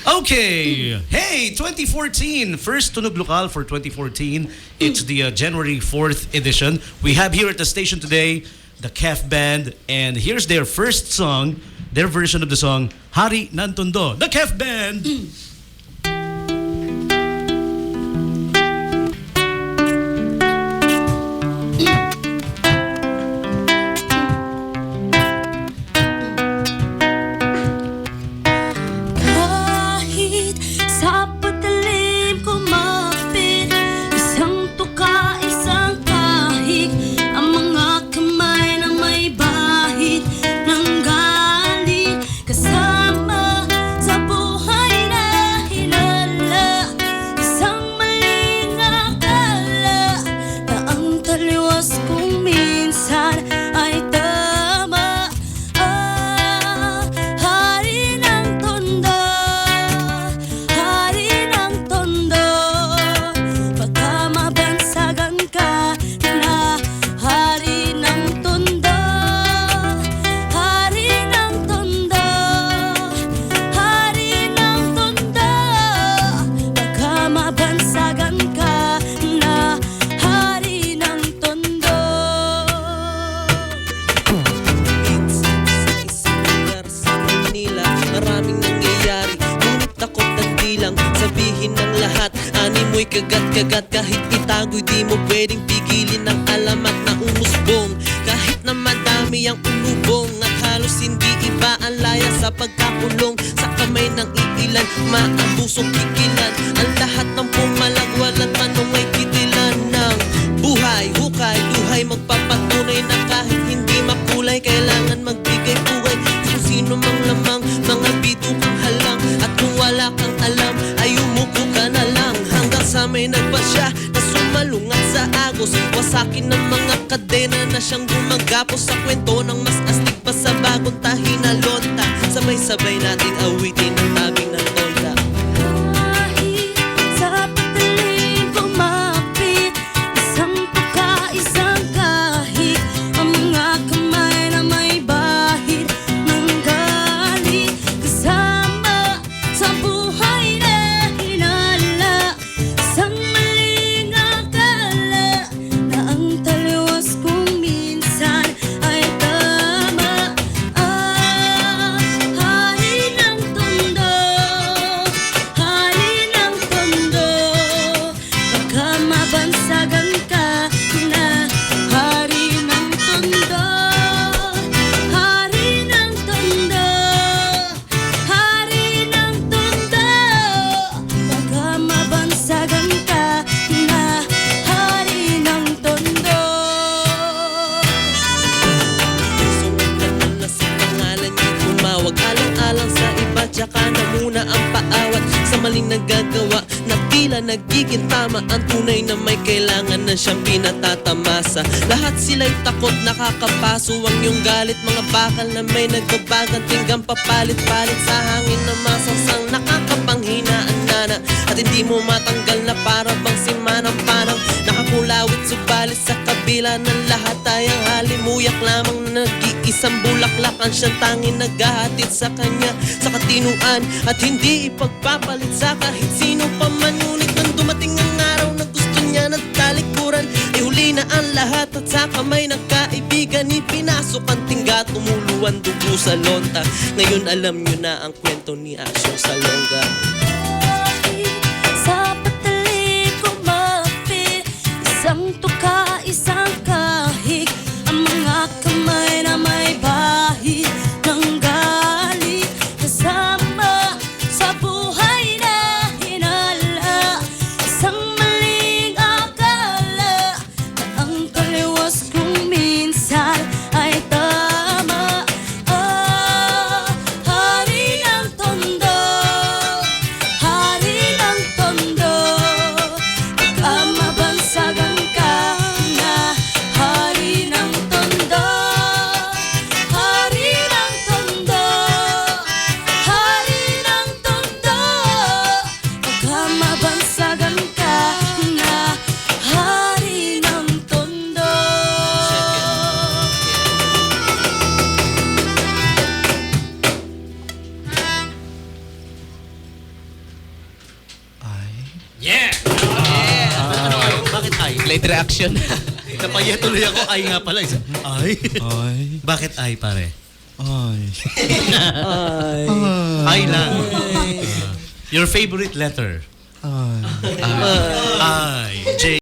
Okay. Hey, 2014. First Tunog Lokal for 2014. It's the January 4th edition. We have here at the station today the KEF Band. And here's their first song, their version of the song, Hari ng Tondo. The KEF Band! Sabihin ng lahat, animoy kagat-kagat. Kahit itago'y di mo pwedeng pigilin ang alamat na umusbong. Kahit na madami ang umubong at halos hindi iba ang laya sa pagkakulong. Sa kamay ng iilan, maabusong kikilan. Ang lahat ng pumalagwalan manong ay titilan ng buhay, hukay, duhay. Magpapatunay na kahit hindi makulay, kailangan magbigay buhay. Kung sino mang lamang, mga bidukang halang. At kung wala kang alam, ay umuko ka na lang. Hanggang sa may nagpasya na sumalungat sa agos. Wasakin ng mga kadena na siyang gumagapos sa kwento ng mas astig pa sa bagong tahinalonta. Sabay-sabay nating awitin ang tabing ng tolda. Tsaka na muna ang paawat sa maling nagagawa na tila nagiging tama. Ang tunay na may kailangan na siyang pinatatamasa. Lahat sila'y takot, nakakapaso ang iyong galit. Mga bakal na may nagbabagang tinggang papalit-palit sa hangin na masangsang nakakapanghinaan nana. At hindi mo matanggal na para bang simanang parang nakakulawit. Subalit sa kabila ng lahat ay ang halimuyak lamang na nag-iisang bulaklakan. Siyang tanging naghahatid sa kanya sa katinuan at hindi ipagpapalit sa kahit sino pa man. Ngunit nang dumating ang araw na gusto niya ng talikuran, ay huli na ang lahat at sa kamay ng kaibigan ipinasok ang tingga. Tumuluan dugo sa lonta. Ngayon alam niyo na ang kwento ni Asyong Salonga. Sa patalim kumapit, isang tuka, isang kahig. Ang mga kamay na may bahid ng galit. Kasama sa buhay na hinala. Isang maling akala na ang taliwas kung minsan ay tama. Hari ng tondo, Delayed reaction. Napaya tuloy ako. Ay nga pala. Ay? Ay. Bakit ay, pare? Ay. Ay. Ay lang. Your favorite letter? Ay. Ay. J.